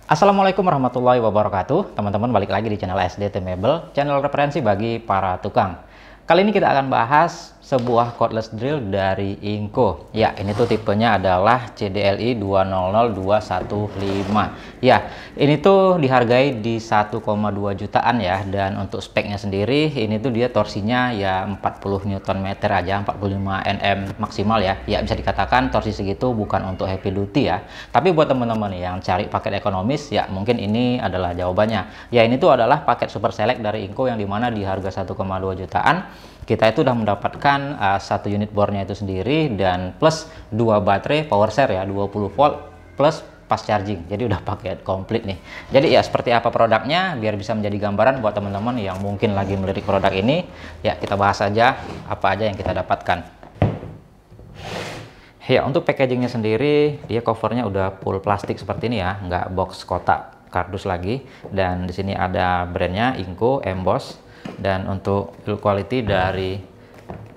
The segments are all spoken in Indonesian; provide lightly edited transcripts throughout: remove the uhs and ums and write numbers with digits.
Assalamualaikum warahmatullahi wabarakatuh. Teman-teman, balik lagi di channel SDT Mebel, channel referensi bagi para tukang. Kali ini kita akan bahas sebuah cordless drill dari Inco. Ya, ini tuh tipenya adalah CDLI 200215. Ya, ini tuh dihargai di 1,2 jutaan ya. Dan untuk speknya sendiri, ini tuh dia torsinya ya 40 Nm aja, 45 Nm maksimal ya. Ya, bisa dikatakan torsi segitu bukan untuk heavy duty ya. Tapi buat teman-teman yang cari paket ekonomis, ya mungkin ini adalah jawabannya. Ya, ini tuh adalah paket super select dari Inco yang dimana di harga 1,2 jutaan. Kita itu udah mendapatkan satu unit bornya itu sendiri dan plus 2 baterai power share ya 20 volt plus fast charging. Jadi udah paket komplit nih. Jadi ya seperti apa produknya biar bisa menjadi gambaran buat teman-teman yang mungkin lagi melirik produk ini. Ya kita bahas aja apa aja yang kita dapatkan. Ya untuk packagingnya sendiri dia covernya udah full plastik seperti ini ya, nggak box kotak kardus lagi. Dan di sini ada brandnya Inco emboss. Dan untuk build quality dari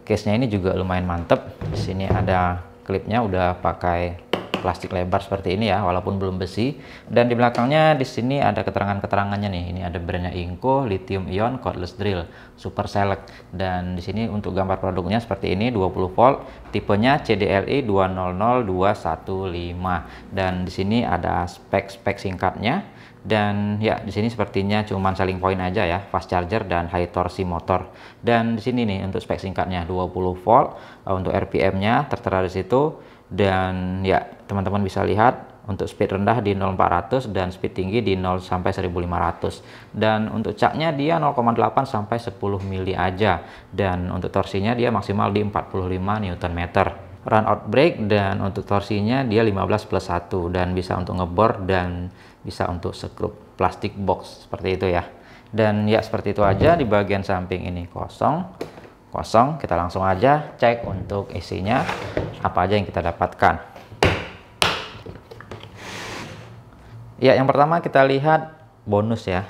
case-nya ini juga lumayan mantep. Di sini ada klipnya udah pakai plastik lebar seperti ini ya, walaupun belum besi. Dan di belakangnya di sini ada keterangan-keterangannya nih. Ini ada brandnya Inco lithium ion cordless drill super select. Dan di sini untuk gambar produknya seperti ini 20 volt, tipenya CDLI 200215. Dan di sini ada spek-spek singkatnya. Dan ya di sini sepertinya cuman selling point aja ya, fast charger dan high torsi motor. Dan di sini nih untuk spek singkatnya 20 volt, untuk RPM-nya tertera di situ. Dan ya teman-teman bisa lihat untuk speed rendah di 0-400 dan speed tinggi di 0 sampai 1500. Dan untuk caknya dia 0,8 sampai 10 mili aja. Dan untuk torsinya dia maksimal di 45 Nm. Run out brake dan untuk torsinya dia 15+1 dan bisa untuk ngebor dan bisa untuk sekrup plastik box seperti itu ya. Dan ya seperti itu aja. Di bagian samping ini kosong. Kita langsung aja cek untuk isinya apa aja yang kita dapatkan. Ya yang pertama kita lihat bonus ya.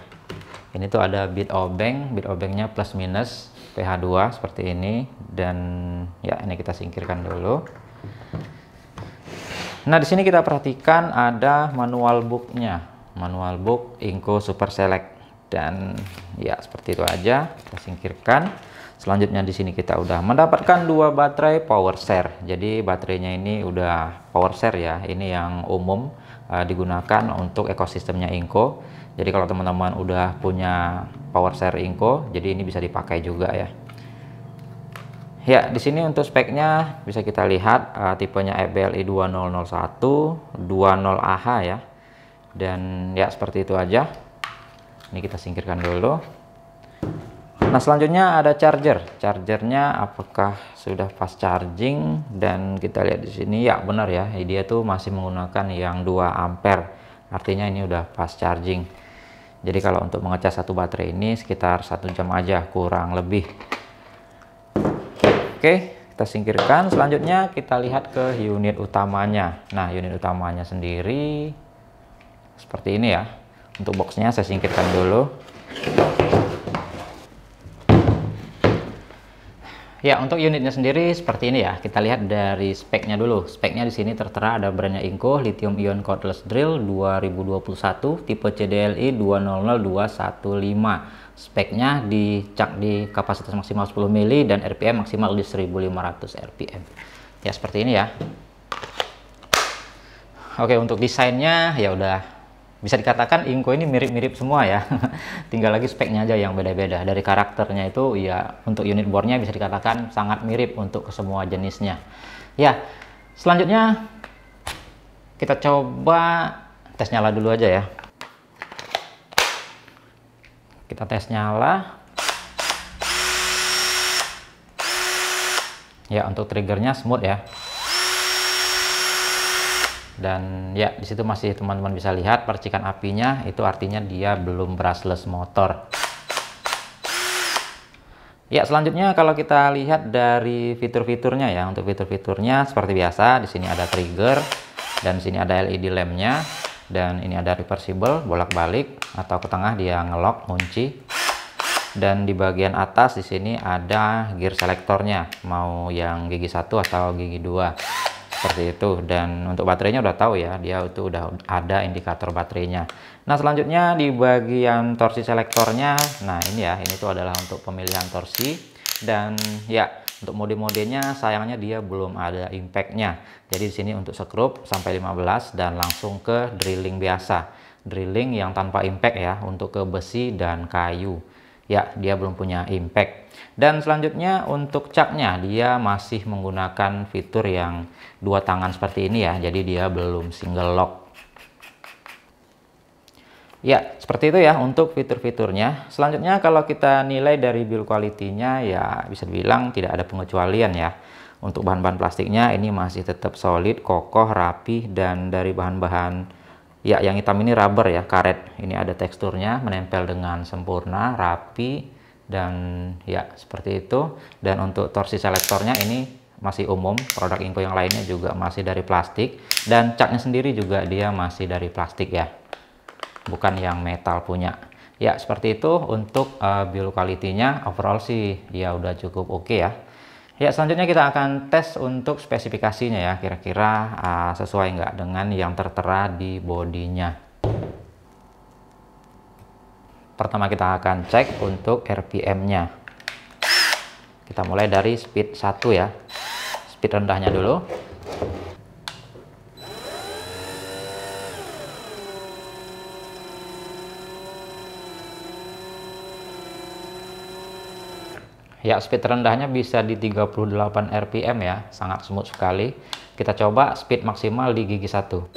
Ini tuh ada bit obeng, obengnya plus minus PH2 seperti ini. Dan ya ini kita singkirkan dulu. Nah di sini kita perhatikan ada manual booknya, manual book Inco Super Select. Dan ya seperti itu aja kita singkirkan. Selanjutnya di sini kita udah mendapatkan 2 baterai power share. Jadi baterainya ini udah power share ya. Ini yang umum digunakan untuk ekosistemnya Inco. Jadi kalau teman-teman udah punya power share Inco, jadi ini bisa dipakai juga ya. Ya, di sini untuk speknya bisa kita lihat tipenya FBLI 2001 20AH ya. Dan ya seperti itu aja. Ini kita singkirkan dulu. Nah, selanjutnya ada charger. Chargernya apakah sudah fast charging? Dan kita lihat di sini ya benar ya. Dia tuh masih menggunakan yang 2 ampere. Artinya ini udah fast charging. Jadi kalau untuk mengecas satu baterai ini sekitar 1 jam aja kurang lebih. Oke, kita singkirkan. Selanjutnya kita lihat ke unit utamanya. Nah, unit utamanya sendiri seperti ini ya. Untuk boxnya saya singkirkan dulu. Ya, untuk unitnya sendiri seperti ini ya. Kita lihat dari speknya dulu. Speknya di sini tertera ada brandnya Inco lithium ion cordless drill 2021 tipe CDLI 200215. Speknya dicak di kapasitas maksimal 10 mili dan RPM maksimal di 1500 RPM. Ya seperti ini ya. Oke, untuk desainnya ya udah bisa dikatakan Inco ini mirip-mirip semua ya. Tinggal lagi speknya aja yang beda-beda. Dari karakternya itu ya untuk unit boardnya bisa dikatakan sangat mirip untuk ke semua jenisnya. Ya, selanjutnya kita coba tes nyala dulu aja ya. Kita tes nyala. Ya, untuk triggernya smooth ya. Dan ya di situ masih teman-teman bisa lihat percikan apinya, itu artinya dia belum brushless motor. Ya, selanjutnya kalau kita lihat dari fitur-fiturnya ya. Untuk fitur-fiturnya seperti biasa, di sini ada trigger dan di sini ada LED lampnya. Dan ini ada reversible, bolak-balik atau ke tengah dia ngelok, kunci. Dan di bagian atas di sini ada gear selektornya, mau yang gigi 1 atau gigi 2. seperti itu. Dan untuk baterainya udah tahu ya, dia itu udah ada indikator baterainya. Nah, selanjutnya di bagian torsi selektornya, nah ini ya, ini tuh adalah untuk pemilihan torsi. Dan ya, untuk mode-modenya sayangnya dia belum ada impactnya. Jadi di sini untuk skrup sampai 15 dan langsung ke drilling biasa, drilling yang tanpa impact ya, untuk ke besi dan kayu ya, dia belum punya impact. Dan selanjutnya untuk caknya, dia masih menggunakan fitur yang dua tangan seperti ini ya, jadi dia belum single lock ya. Seperti itu ya untuk fitur-fiturnya. Selanjutnya kalau kita nilai dari build quality-nya, ya bisa dibilang tidak ada pengecualian ya. Untuk bahan-bahan plastiknya ini masih tetap solid, kokoh, rapi. Dan dari bahan-bahan ya, yang hitam ini rubber ya, karet. Ini ada teksturnya, menempel dengan sempurna, rapi, dan ya seperti itu. Dan untuk torsi selektornya ini masih umum, produk Inco yang lainnya juga masih dari plastik. Dan caknya sendiri juga dia masih dari plastik ya, bukan yang metal punya ya. Seperti itu untuk build quality-nya. Overall sih ya udah cukup oke ya. Ya, selanjutnya kita akan tes untuk spesifikasinya ya, kira-kira sesuai nggak dengan yang tertera di bodinya. Pertama kita akan cek untuk RPM-nya. Kita mulai dari speed 1 ya, speed rendahnya dulu. Ya, speed rendahnya bisa di 38 rpm ya, sangat smooth sekali. Kita coba speed maksimal di gigi 1.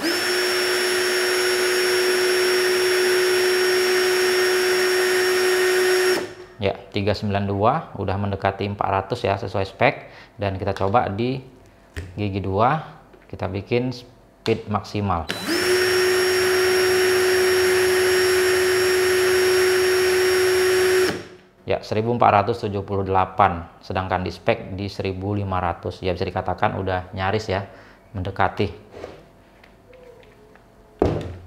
Ya, 392 udah mendekati 400 ya, sesuai spek. Dan kita coba di gigi 2, kita bikin speed maksimal. Ya, 1478, sedangkan di spek di 1500. Ya, bisa dikatakan udah nyaris ya, mendekati.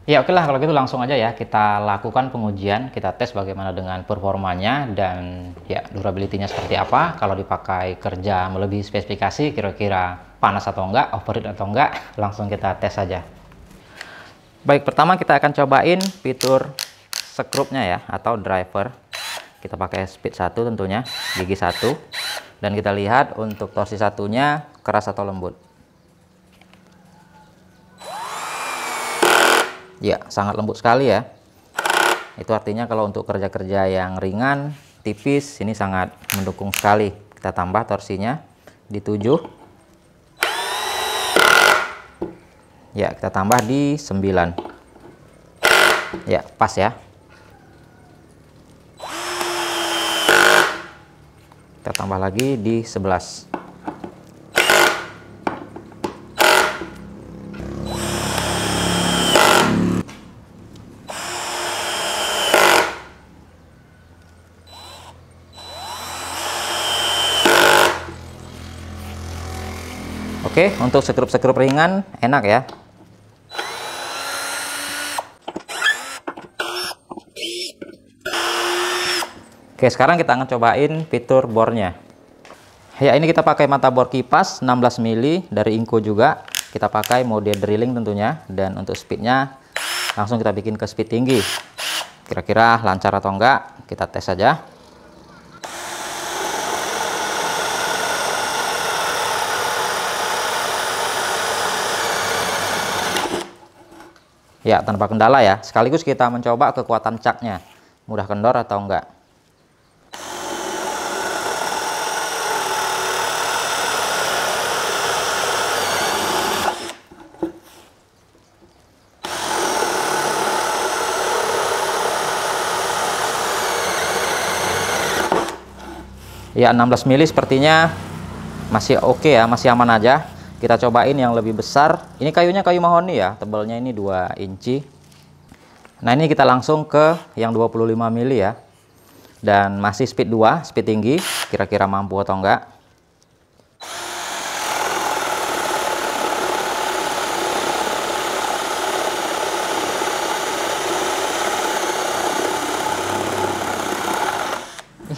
Ya, oke lah kalau gitu langsung aja ya kita lakukan pengujian, kita tes bagaimana dengan performanya dan ya durability-nya seperti apa. Kalau dipakai kerja melebihi spesifikasi, kira-kira panas atau enggak, overheat atau enggak, langsung kita tes saja. Baik, pertama kita akan cobain fitur skrupnya ya, atau driver. Kita pakai speed 1 tentunya, gigi 1. Dan kita lihat untuk torsi satunya keras atau lembut. Ya, sangat lembut sekali ya. Itu artinya kalau untuk kerja-kerja yang ringan, tipis, ini sangat mendukung sekali. Kita tambah torsinya di 7. Ya, kita tambah di 9. Ya, pas ya. Kita tambah lagi di 11. Oke, untuk skrup-skrup ringan enak ya. Oke, sekarang kita akan cobain fitur bornya. Ya, ini kita pakai mata bor kipas 16 mili dari Inco juga. Kita pakai mode drilling tentunya. Dan untuk speednya langsung kita bikin ke speed tinggi. Kira-kira lancar atau enggak, kita tes saja. Ya, tanpa kendala ya. Sekaligus kita mencoba kekuatan caknya, mudah kendor atau enggak. Ya, 16 mili sepertinya masih oke ya, masih aman aja. Kita cobain yang lebih besar. Ini kayunya kayu mahoni ya, tebalnya ini 2 inci. Nah, ini kita langsung ke yang 25 mili ya. Dan masih speed 2, speed tinggi. Kira-kira mampu atau enggak.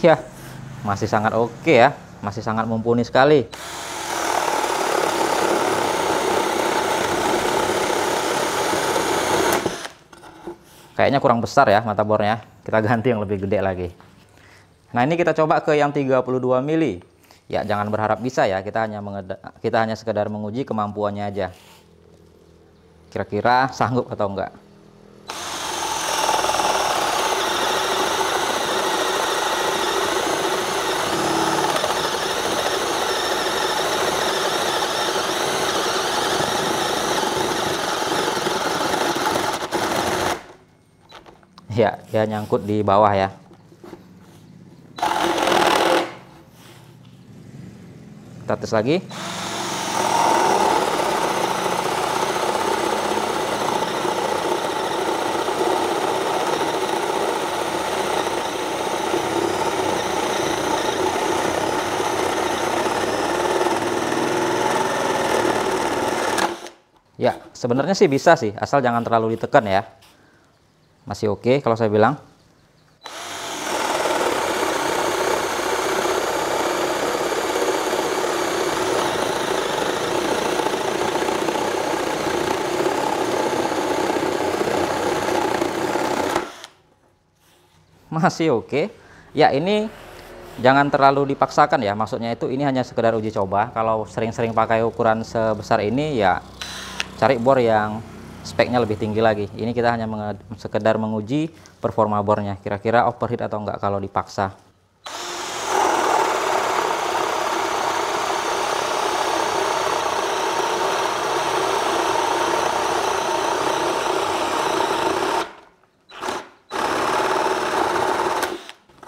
Iya, masih sangat oke ya. Masih sangat mumpuni sekali. Kayaknya kurang besar ya mata bornya. Kita ganti yang lebih gede lagi. Nah, ini kita coba ke yang 32 mili. Ya, jangan berharap bisa ya. Kita hanya sekedar menguji kemampuannya aja. Kira-kira sanggup atau enggak. Ya, dia nyangkut di bawah ya. Kita tes lagi. Ya, sebenarnya sih bisa sih, asal jangan terlalu ditekan ya. Masih oke kalau saya bilang. Masih oke. Ya, ini jangan terlalu dipaksakan ya. Maksudnya itu ini hanya sekedar uji coba. Kalau sering-sering pakai ukuran sebesar ini ya cari bor yang speknya lebih tinggi lagi. Ini kita hanya sekedar menguji performa bornya. Kira-kira overheat atau enggak kalau dipaksa.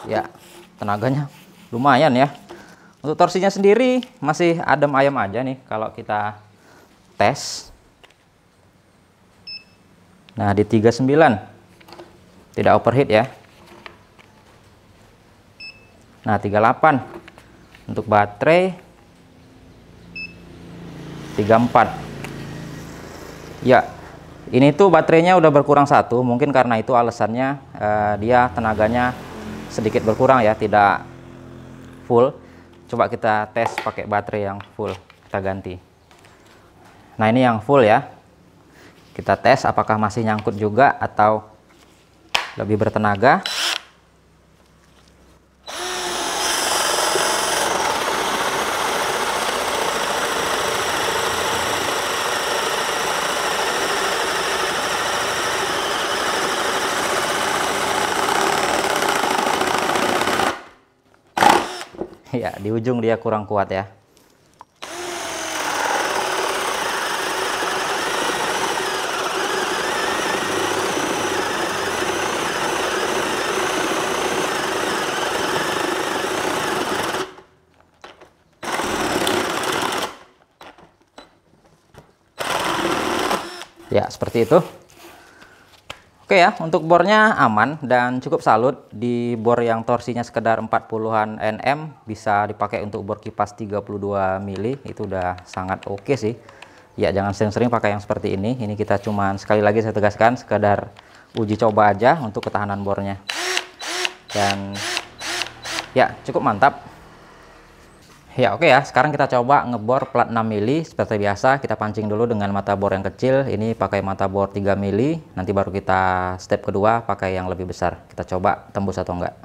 Ya, tenaganya lumayan ya. Untuk torsinya sendiri masih adem ayam aja nih kalau kita tes. Nah, di 39 tidak overheat ya. Nah, 38 untuk baterai, 34. Ya, ini tuh baterainya udah berkurang satu. Mungkin karena itu alasannya dia tenaganya sedikit berkurang ya, tidak full. Coba kita tes pakai baterai yang full, kita ganti. Nah, ini yang full ya. Kita tes apakah masih nyangkut juga atau lebih bertenaga. Ya, di ujung dia kurang kuat ya. Ya, seperti itu. Oke ya, untuk bornya aman dan cukup salut. Di bor yang torsinya sekedar 40-an Nm bisa dipakai untuk bor kipas 32 mili. Itu udah sangat oke sih. Ya, jangan sering-sering pakai yang seperti ini. Ini kita cuman, sekali lagi saya tegaskan, sekedar uji coba aja untuk ketahanan bornya. Dan ya, cukup mantap. Ya, oke ya, sekarang kita coba ngebor plat 6 mili. Seperti biasa kita pancing dulu dengan mata bor yang kecil. Ini pakai mata bor 3 mili. Nanti baru kita step kedua pakai yang lebih besar. Kita coba tembus atau enggak.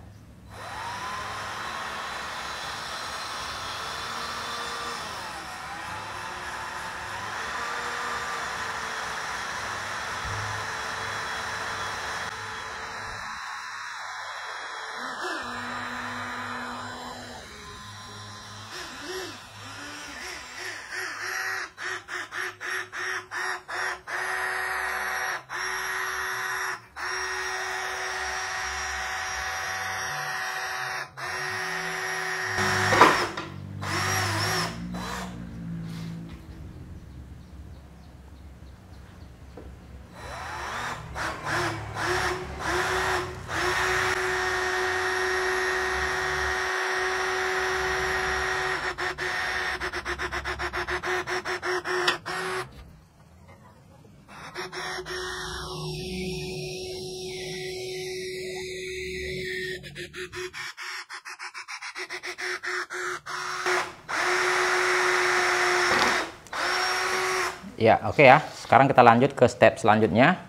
Ya, oke ya. Sekarang kita lanjut ke step selanjutnya.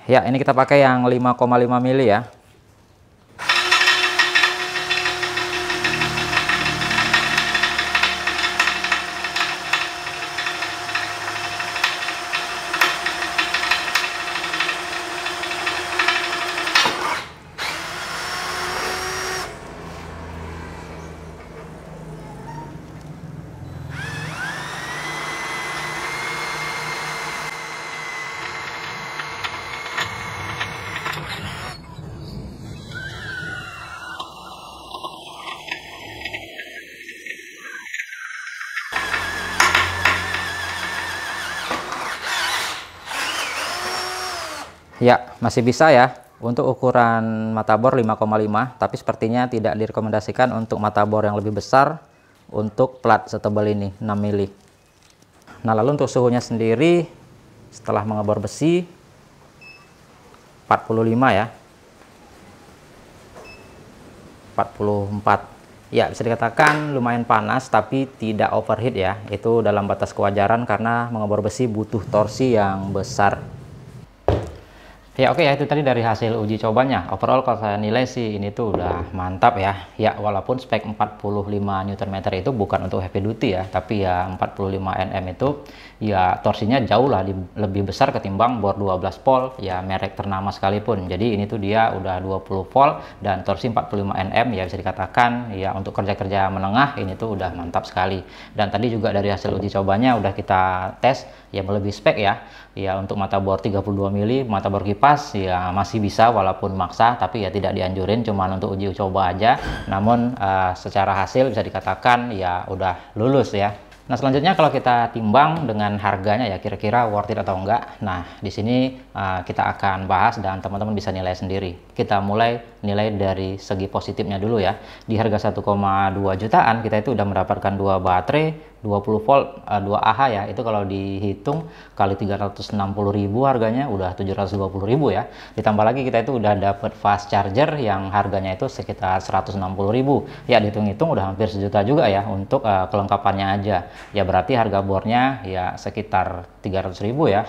Ya, ini kita pakai yang 5,5 mili ya. Ya, masih bisa ya untuk ukuran mata bor 5,5, tapi sepertinya tidak direkomendasikan untuk mata bor yang lebih besar untuk plat setebal ini 6 mili. Nah, lalu untuk suhunya sendiri setelah mengebor besi 45 ya. 44. Ya, bisa dikatakan lumayan panas tapi tidak overheat ya. Itu dalam batas kewajaran karena mengebor besi butuh torsi yang besar. Ya oke ya, itu tadi dari hasil uji cobanya. Overall kalau saya nilai sih ini tuh udah mantap ya. Ya walaupun spek 45 Nm itu bukan untuk heavy duty ya, tapi ya 45 Nm itu ya torsinya jauh lah lebih besar ketimbang bor 12 volt ya merek ternama sekalipun. Jadi ini tuh dia udah 20 volt dan torsi 45 Nm ya, bisa dikatakan ya untuk kerja-kerja menengah ini tuh udah mantap sekali. Dan tadi juga dari hasil uji cobanya udah kita tes ya melebihi spek ya. Ya untuk mata bor 32 mili, mata bor kipas ya masih bisa walaupun maksa, tapi ya tidak dianjurin, cuman untuk uji coba aja. Namun secara hasil bisa dikatakan ya udah lulus ya. Nah selanjutnya kalau kita timbang dengan harganya ya kira-kira worth it atau enggak. Nah di sini kita akan bahas dan teman-teman bisa nilai sendiri. Kita mulai nilai dari segi positifnya dulu ya. Di harga 1,2 jutaan kita itu udah mendapatkan 2 baterai 20 volt 2 Ah ya. Itu kalau dihitung kali 360.000 harganya udah 720.000 ya. Ditambah lagi kita itu udah dapat fast charger yang harganya itu sekitar 160.000. Ya dihitung-hitung udah hampir sejuta juga ya untuk kelengkapannya aja. Ya berarti harga bornya ya sekitar 300.000 ya.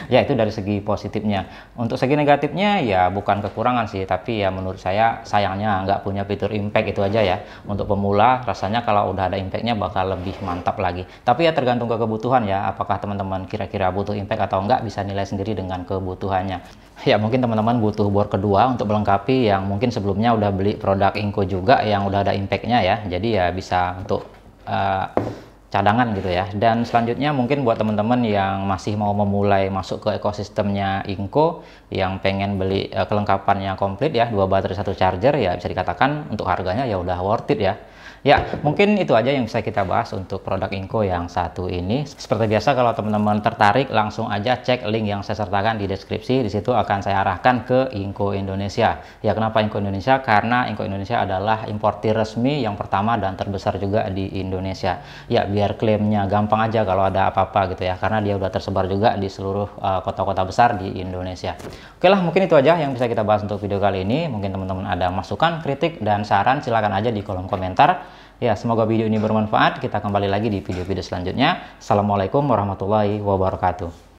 Ya itu dari segi positifnya. Untuk segi negatifnya ya bukan kekurangan sih, tapi ya menurut saya sayangnya nggak punya fitur impact, itu aja ya. Untuk pemula rasanya kalau udah ada impactnya bakal lebih mantap lagi. Tapi ya tergantung ke kebutuhan ya, apakah teman-teman kira-kira butuh impact atau enggak, bisa nilai sendiri dengan kebutuhannya. Ya mungkin teman-teman butuh bor kedua untuk melengkapi yang mungkin sebelumnya udah beli produk Inco juga yang udah ada impactnya ya. Jadi ya bisa untuk cadangan gitu ya. Dan selanjutnya mungkin buat teman-teman yang masih mau memulai masuk ke ekosistemnya Inco, yang pengen beli kelengkapannya komplit ya, 2 baterai 1 charger, ya bisa dikatakan untuk harganya ya udah worth it ya. Ya, mungkin itu aja yang bisa kita bahas untuk produk Inco yang satu ini. Seperti biasa kalau teman-teman tertarik langsung aja cek link yang saya sertakan di deskripsi. Di situ akan saya arahkan ke Inco Indonesia. Ya, kenapa Inco Indonesia? Karena Inco Indonesia adalah importir resmi yang pertama dan terbesar juga di Indonesia. Ya, biar klaimnya gampang aja kalau ada apa-apa gitu ya. Karena dia udah tersebar juga di seluruh kota-kota besar di Indonesia. Oke lah, mungkin itu aja yang bisa kita bahas untuk video kali ini. Mungkin teman-teman ada masukan, kritik, dan saran silahkan aja di kolom komentar. Ya, semoga video ini bermanfaat. Kita kembali lagi di video-video selanjutnya. Assalamualaikum warahmatullahi wabarakatuh.